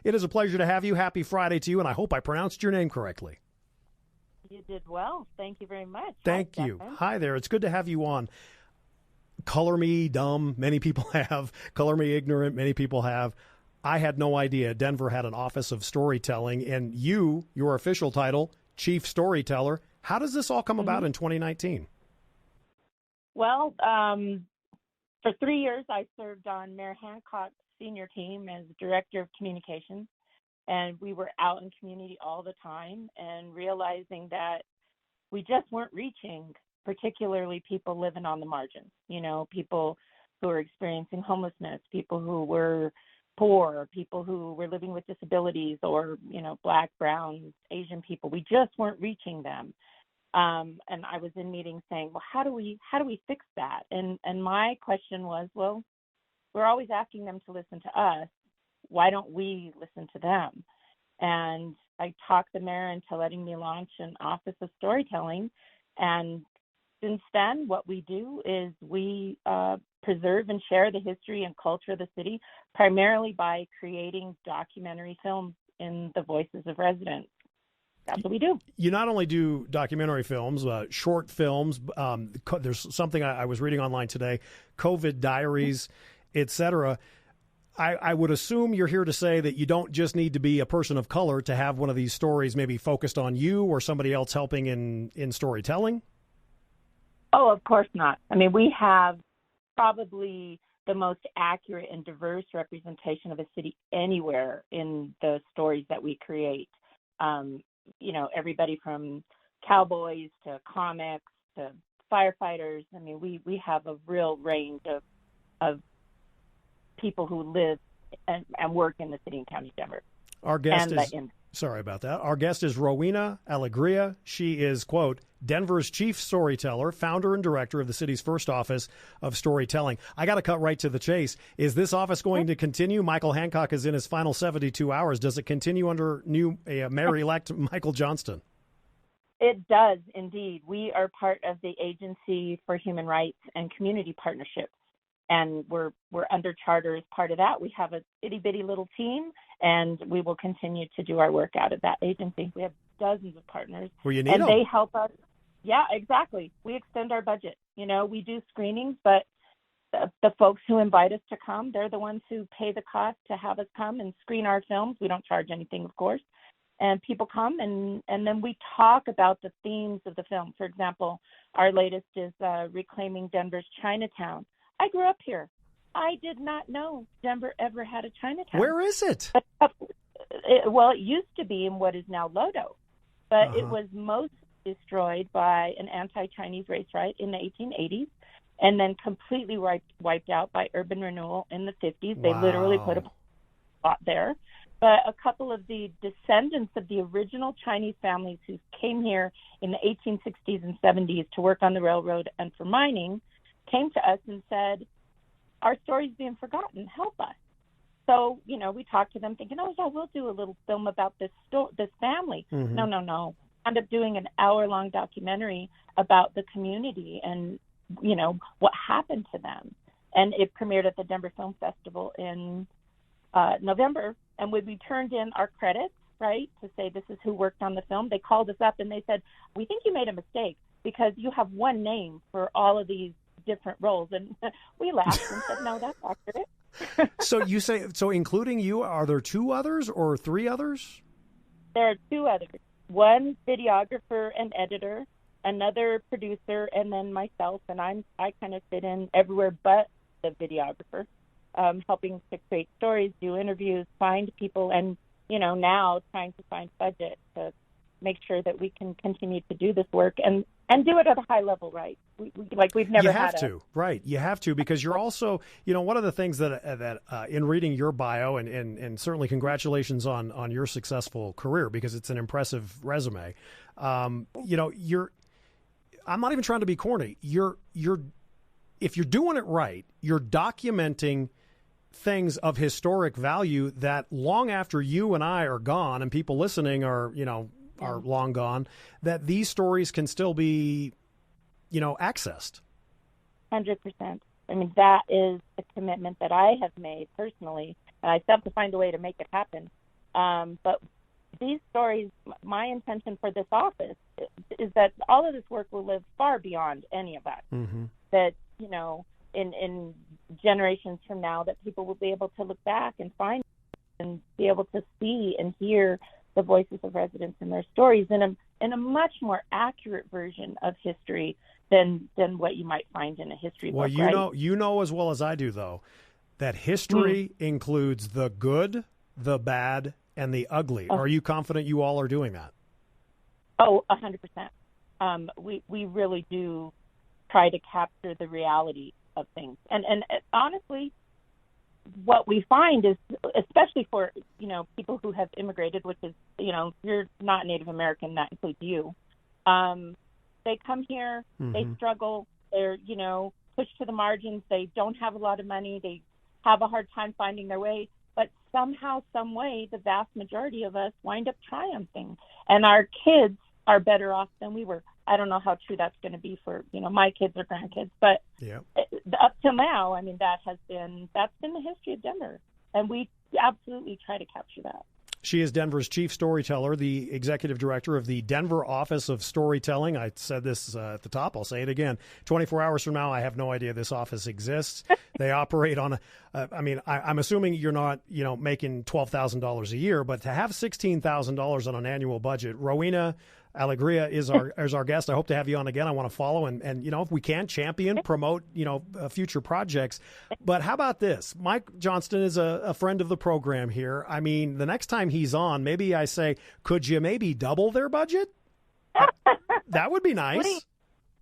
it is a pleasure to have you. Happy Friday to you, and I hope I pronounced your name correctly. You did well. Thank you very much. Thank you. Hi there. It's good to have you on. Color me dumb, many people have. Color me ignorant, many people have. I had no idea Denver had an Office of Storytelling, and your official title, Chief Storyteller. How does this all come about in 2019? Well, for 3 years, I served on Mayor Hancock's senior team as Director of Communications, and we were out in community all the time and realizing that we just weren't reaching particularly people living on the margins, people who were experiencing homelessness, people who were poor, people who were living with disabilities or, Black, brown, Asian people. We just weren't reaching them. And I was in meetings saying, well, how do we fix that? And my question was, well, we're always asking them to listen to us. Why don't we listen to them? And I talked the mayor into letting me launch an Office of Storytelling. And since then, what we do is we preserve and share the history and culture of the city, primarily by creating documentary films in the voices of residents. That's what we do. You not only do documentary films, short films. There's something I was reading online today, COVID diaries, etc. I would assume you're here to say that you don't just need to be a person of color to have one of these stories maybe focused on you or somebody else helping in storytelling? Oh, of course not. I mean, we have probably the most accurate and diverse representation of a city anywhere in the stories that we create. Everybody from cowboys to comics to firefighters. I mean, we have a real range of people who live and work in the city and county of Denver. Our guest sorry about that. Our guest is Rowena Alegría. She is, quote, Denver's chief storyteller, founder and director of the city's first Office of Storytelling. I got to cut right to the chase. Is this office going to continue? Michael Hancock is in his final 72 hours. Does it continue under Mayor-elect Michael Johnston? It does, indeed. We are part of the Agency for Human Rights and Community Partnerships, and we're under charter as part of that. We have a itty-bitty little team, and we will continue to do our work out of that agency. We have dozens of partners, well, you need them. They help us. Yeah, exactly. We extend our budget. We do screenings, but the folks who invite us to come, they're the ones who pay the cost to have us come and screen our films. We don't charge anything, of course. And people come, and then we talk about the themes of the film. For example, our latest is Reclaiming Denver's Chinatown. I grew up here. I did not know Denver ever had a Chinatown. Where is it? It used to be in what is now Lodo, but it was most destroyed by an anti-Chinese race riot in the 1880s and then completely wiped out by urban renewal in the 50s. They literally put a spot there. But a couple of the descendants of the original Chinese families who came here in the 1860s and 70s to work on the railroad and for mining came to us and said, our story's being forgotten. Help us. So, we talked to them thinking, oh, yeah, we'll do a little film about this family. Mm-hmm. No. End up doing an hour-long documentary about the community and, what happened to them. And it premiered at the Denver Film Festival in November. And when we turned in our credits, right, to say this is who worked on the film, they called us up and they said, we think you made a mistake because you have one name for all of these different roles. And we laughed and said, no, that's accurate. So including you, are there two others or three others? There are two others. One videographer and editor, another producer, and then myself. And I kind of fit in everywhere but the videographer, helping to create stories, do interviews, find people, and, now trying to find budget to make sure that we can continue to do this work and do it at a high level, right? We've never had. You have to, because you're also, one of the things that in reading your bio and certainly congratulations on your successful career, because it's an impressive resume. I'm not even trying to be corny. If you're doing it right, you're documenting things of historic value that long after you and I are gone and people listening are long gone, that these stories can still be, accessed. 100%. I mean, that is a commitment that I have made personally, and I still have to find a way to make it happen. But these stories, my intention for this office is that all of this work will live far beyond any of that. Mm-hmm. That, you know, in generations from now, that people will be able to look back and find and be able to see and hear the voices of residents and their stories in a much more accurate version of history than what you might find in a history book. Well, you know as well as I do, though, that history includes the good, the bad, and the ugly. Are you confident you all are doing that? Oh, 100%. We really do try to capture the reality of things. And honestly, what we find is, especially for, you know, people who have immigrated, which is, you know, you're not Native American, that includes you. They come here, they struggle, they're, you know, pushed to the margins, they don't have a lot of money, they have a hard time finding their way, but somehow, some way, the vast majority of us wind up triumphing. And our kids are better off than we were. I don't know how true that's going to be for, you know, my kids or grandkids, but up till now, I mean, that's been the history of Denver, and we absolutely try to capture that. She is Denver's chief storyteller, the executive director of the Denver Office of Storytelling. I said this at the top. I'll say it again. 24 hours from now, I have no idea this office exists. They operate on I'm assuming you're not, you know, making $12,000 a year, but to have $16,000 on an annual budget, Rowena Alegría is our guest. I hope to have you on again. I want to follow and you know, if we can, champion, promote, you know, future projects. But how about this? Mike Johnston is a friend of the program here. I mean, the next time he's on, maybe I say, could you maybe double their budget? That would be nice.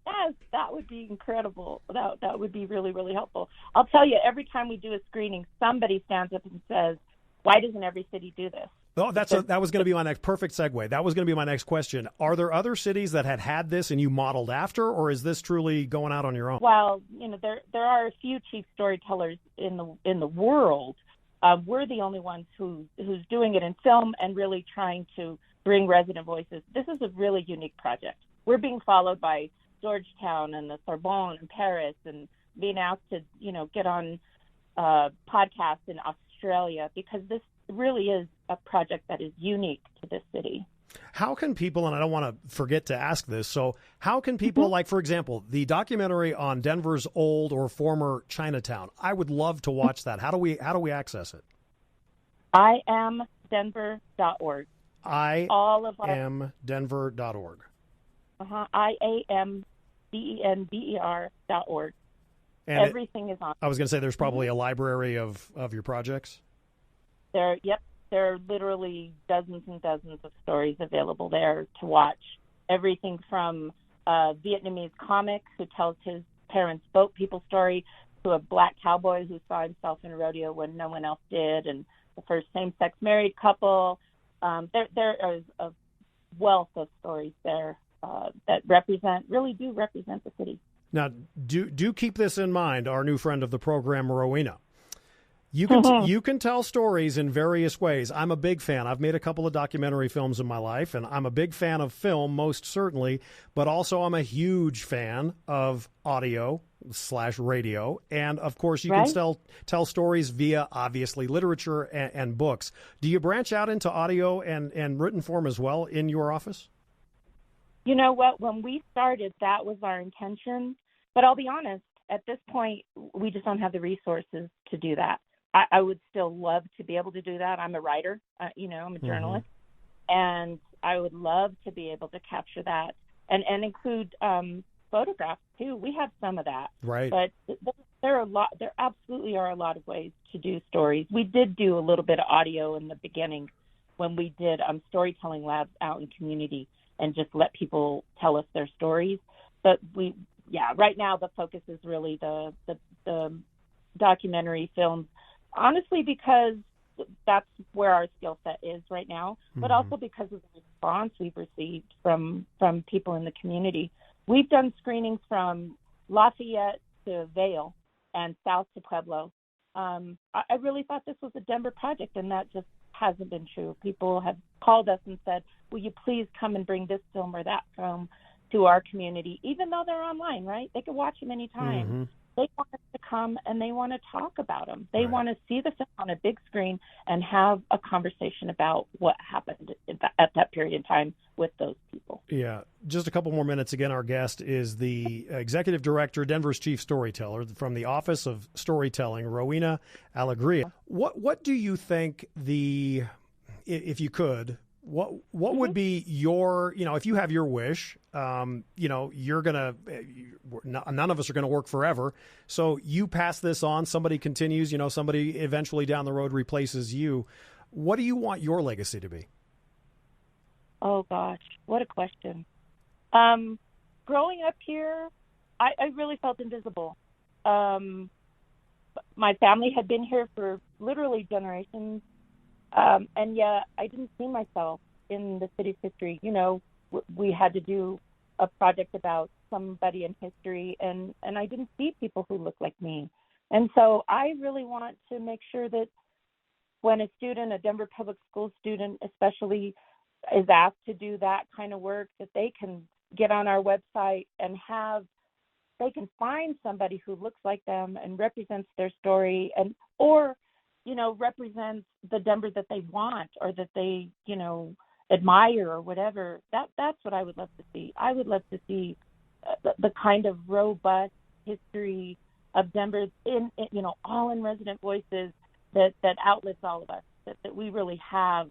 Yes, that would be incredible. That would be really, really helpful. I'll tell you, every time we do a screening, somebody stands up and says, why doesn't every city do this? Oh, that was going to be my next perfect segue. That was going to be my next question. Are there other cities that had this and you modeled after, or is this truly going out on your own? Well, you know, there are a few chief storytellers in the world. We're the only ones who's doing it in film and really trying to bring resident voices. This is a really unique project. We're being followed by Georgetown and the Sorbonne and Paris, and being asked to, you know, get on podcasts in Australia, because this really is a project that is unique to this city. How can people, and I don't want to forget to ask this, so how can people, like, for example, the documentary on Denver's old or former Chinatown, I would love to watch that. How do we access it? IamDenver.org. IamDenver.org. IamDenver.org. And everything is on. I was going to say there's probably a library of your projects. There are literally dozens and dozens of stories available there to watch. Everything from a Vietnamese comic who tells his parents' boat people story, to a black cowboy who saw himself in a rodeo when no one else did, and the first same-sex married couple. There is a wealth of stories there that really do represent the city. Now, do keep this in mind, our new friend of the program, Rowena. You can tell stories in various ways. I'm a big fan. I've made a couple of documentary films in my life, and I'm a big fan of film, most certainly, but also I'm a huge fan of audio/radio. And, of course, you can tell stories via, obviously, literature and books. Do you branch out into audio and written form as well in your office? You know what? When we started, that was our intention. But I'll be honest, at this point, we just don't have the resources to do that. I would still love to be able to do that. I'm a writer, I'm a journalist, and I would love to be able to capture that and include photographs too. We have some of that, right? But there absolutely are a lot of ways to do stories. We did do a little bit of audio in the beginning when we did storytelling labs out in community and just let people tell us their stories. But right now the focus is really the documentary films. Honestly, because that's where our skill set is right now, but also because of the response we've received from people in the community. We've done screenings from Lafayette to Vail and south to Pueblo. I really thought this was a Denver project, and that just hasn't been true. People have called us and said, will you please come and bring this film or that film to our community, even though they're online, right? They can watch them anytime. they want us to come and they want to talk about them. They Right. want to see the film on a big screen and have a conversation about what happened at that period in time with those people. Yeah. Just a couple more minutes. Again, our guest is the executive director, Denver's chief storyteller from the Office of Storytelling, Rowena Alegría. What do you think if you could, what would be your, if you have your wish, you're going to, none of us are going to work forever. So you pass this on, somebody continues, somebody eventually down the road replaces you. What do you want your legacy to be? Oh, gosh, what a question. Growing up here, I really felt invisible. My family had been here for literally generations, and yet I didn't see myself in the city's history. We had to do a project about somebody in history, and I didn't see people who looked like me. And so I really want to make sure that when a Denver Public School student especially, is asked to do that kind of work, that they can get on our website and they can find somebody who looks like them and represents their story or represents the Denver that they want or that they, admire or whatever. That's what I would love to see. I would love to see the kind of robust history of Denver all in resident voices that outlets all of us, that we really have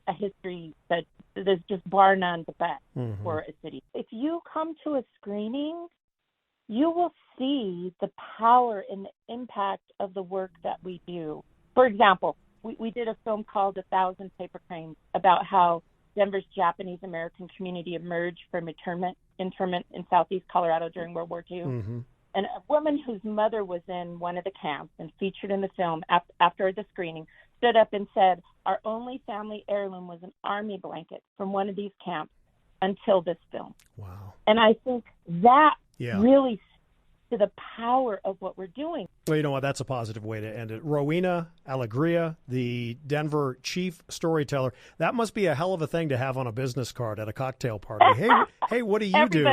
a history that is just bar none the best for a city. If you come to a screening, you will see the power and the impact of the work that we do. For example, we did a film called 1,000 Paper Cranes about how Denver's Japanese American community emerged from internment in southeast Colorado during World War II. Mm-hmm. And a woman whose mother was in one of the camps and featured in the film after the screening stood up and said, our only family heirloom was an army blanket from one of these camps until this film. Wow. And I think that really to the power of what we're doing. Well, you know what? That's a positive way to end it. Rowena Alegría, the Denver chief storyteller. That must be a hell of a thing to have on a business card at a cocktail party. Hey, what do you do?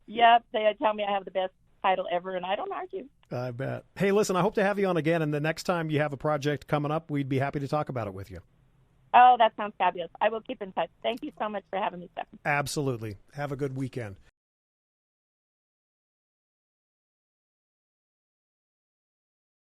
Yep, they tell me I have the best title ever, and I don't argue. I bet. Hey, listen, I hope to have you on again, and the next time you have a project coming up, we'd be happy to talk about it with you. Oh, that sounds fabulous. I will keep in touch. Thank you so much for having me, Steffan. Absolutely. Have a good weekend.